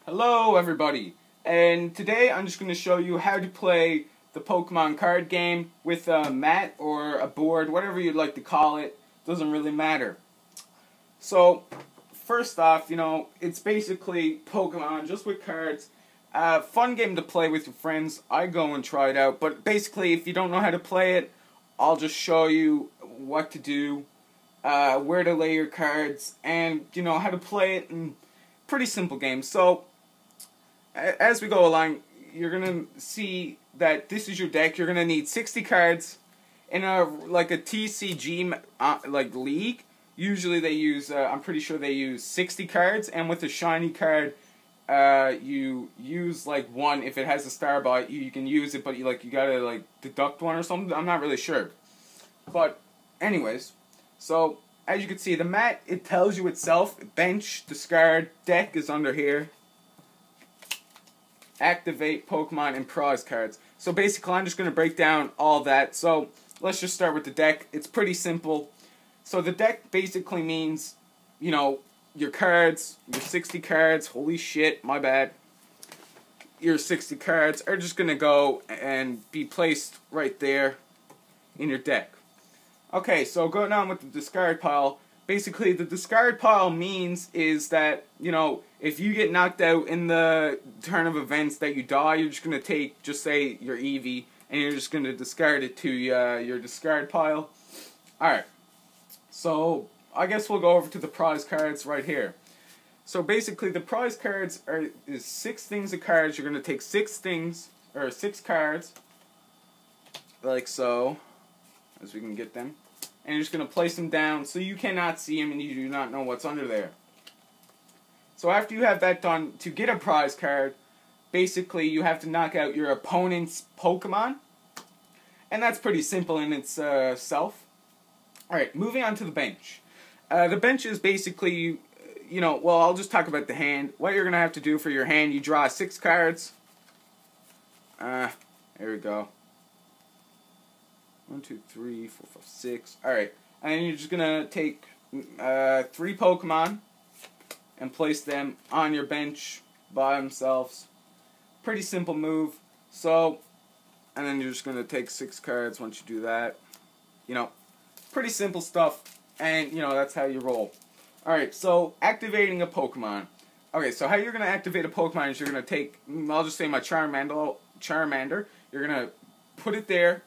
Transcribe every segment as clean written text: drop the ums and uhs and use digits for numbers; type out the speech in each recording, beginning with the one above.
Hello everybody, and today I'm just going to show you how to play the Pokemon card game with a mat or a board, whatever you'd like to call it, doesn't really matter. So, first off, it's basically Pokemon just with cards. Fun game to play with your friends. I go and try it out, but basically if you don't know how to play it, I'll just show you what to do, where to lay your cards, and how to play it, and pretty simple game. So as we go along, you're gonna see that this is your deck. You're gonna need 60 cards in a TCG league. Usually they use I'm pretty sure they use 60 cards, and with a shiny card, you use one. If it has a star by it, you can use it, but you gotta deduct one or something. I'm not really sure, but anyways, so as you can see, the mat, it tells you itself. Bench, discard, deck is under here. Activate Pokemon and prize cards. So basically I'm just going to break down all that. So let's just start with the deck. It's pretty simple. So the deck basically means, your cards, your 60 cards, holy shit, my bad. Your 60 cards are just going to go and be placed right there in your deck. Okay, so going on with the discard pile. Basically, the discard pile means is that, if you get knocked out in the turn of events that you die, you're just going to take, just say, your Eevee, and you're just going to discard it to your discard pile. Alright, so I guess we'll go over to the prize cards right here. So basically, the prize cards is 6 things of cards. You're going to take 6 things, or 6 cards, like so, as we can get them. And you're just going to place them down so you cannot see them and you do not know what's under there. So after you have that done, to get a prize card, basically you have to knock out your opponent's Pokemon. And that's pretty simple in itself. Alright, moving on to the bench. The bench is basically, well, I'll just talk about the hand. What you're going to have to do for your hand, you draw 6 cards. There we go. 1, 2, 3, 4, 5, 6. Alright. And you're just going to take 3 Pokemon and place them on your bench by themselves. Pretty simple move. So, and then you're just going to take 6 cards once you do that. Pretty simple stuff. And, that's how you roll. Alright, so activating a Pokemon. Okay, so how you're going to activate a Pokemon is you're going to take, I'll just say my Charmander. You're going to put it there.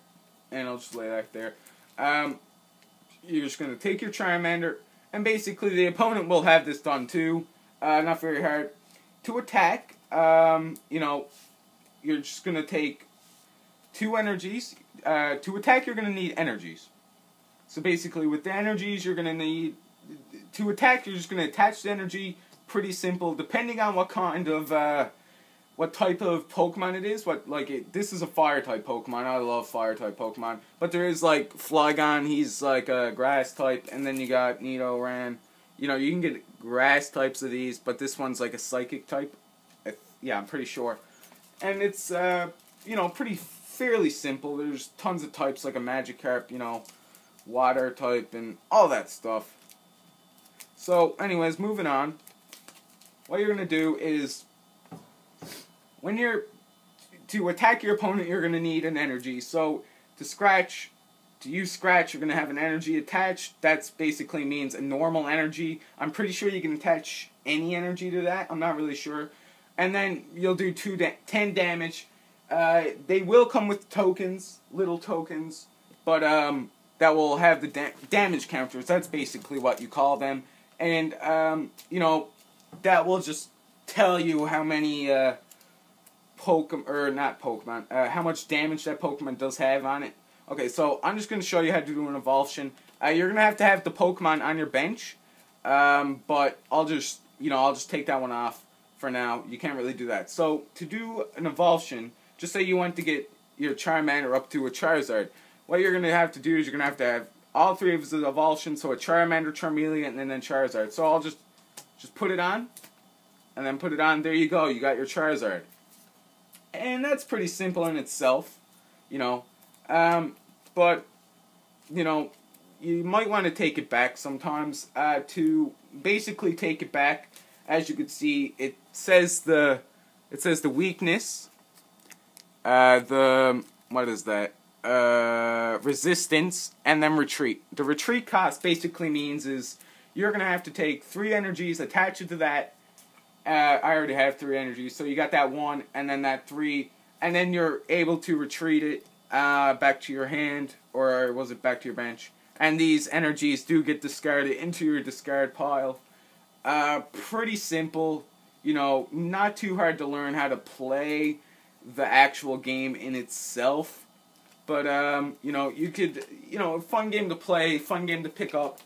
And I'll just lay that there. You're just going to take your Charmander, and basically the opponent will have this done too. Not very hard. To attack, you're just going to take 2 energies. To attack, you're going to need energies. So basically with the energies, you're going to need... To attack, you're just going to attach the energy. Pretty simple, depending on what kind of... what type of Pokemon it is. This is a Fire-type Pokemon. I love Fire-type Pokemon. But there is, Flygon. He's, a Grass-type. And then you got Nidoran. You can get Grass types of these. But this one's, a Psychic type. Yeah, I'm pretty sure. And it's, pretty fairly simple. There's tons of types, like a Magikarp, Water-type, and all that stuff. So, anyways, moving on. What you're going to do is... When to attack your opponent, you're going to need an energy. So, to use Scratch, you're going to have an energy attached. That basically means a normal energy. I'm pretty sure you can attach any energy to that. I'm not really sure. And then you'll do 10 damage. They will come with tokens, little tokens, but that will have the damage counters. That's basically what you call them. And, that will just tell you how many... how much damage that Pokemon does have on it. Okay, so I'm just going to show you how to do an evolution. You're going to have the Pokemon on your bench, but I'll just take that one off for now. You can't really do that. So to do an evolution, just say you want to get your Charmander up to a Charizard. What you're going to have to do is you're going to have all 3 of his evolutions, so a Charmander, Charmeleon, and then Charizard. So I'll just put it on, and then put it on. There you go. You got your Charizard. And that's pretty simple in itself, but, you might want to take it back sometimes. To basically take it back, as you can see, it says the weakness, what is that? Resistance, and then retreat. The retreat cost basically means is you're gonna have to take 3 energies, attach it to that. I already have 3 energies, so you got that 1, and then that 3, and then you're able to retreat it back to your hand, or was it back to your bench? And these energies do get discarded into your discard pile. Pretty simple, you know, not too hard to learn how to play the actual game in itself. But, you know, you could, you know, fun game to play, fun game to pick up.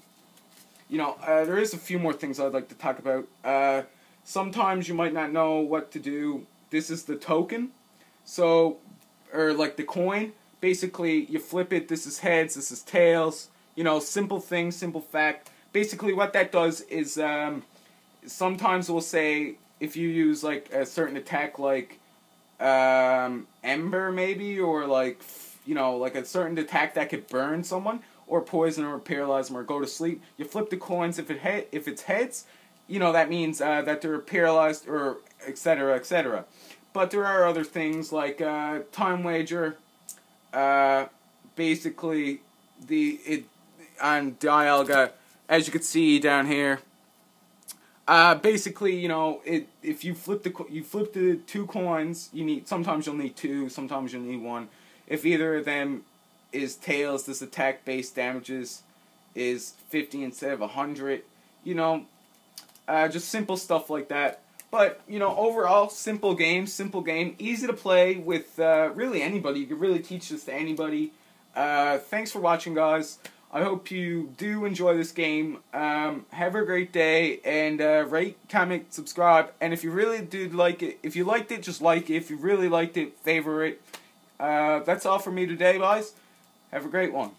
You know, there is a few more things I'd like to talk about. Sometimes you might not know what to do. This is the token. So, or like the coin. Basically, you flip it. This is heads, this is tails. You know, simple thing, simple fact. Basically, what that does is, sometimes we'll say, if you use, like, a certain attack, like, Ember, maybe, or, like, you know, like a certain attack that could burn someone, or poison, or paralyze them, or go to sleep. You flip the coins. If it's heads, you know, that means that they're paralyzed, or etc., etc. But there are other things like time wager. Basically, on Dialga, as you can see down here. Basically, you know, if you flip the 2 coins, sometimes you'll need 2, sometimes you'll need 1. If either of them is tails, this attack base damages is 50 instead of 100. You know, just simple stuff like that. But, you know, overall, simple game, easy to play with really anybody. You can really teach this to anybody. Thanks for watching, guys. I hope you do enjoy this game. Have a great day, and rate, comment, subscribe. And if you really did like it, if you liked it, just like it. If you really liked it, favorite it. That's all for me today, guys. Have a great one.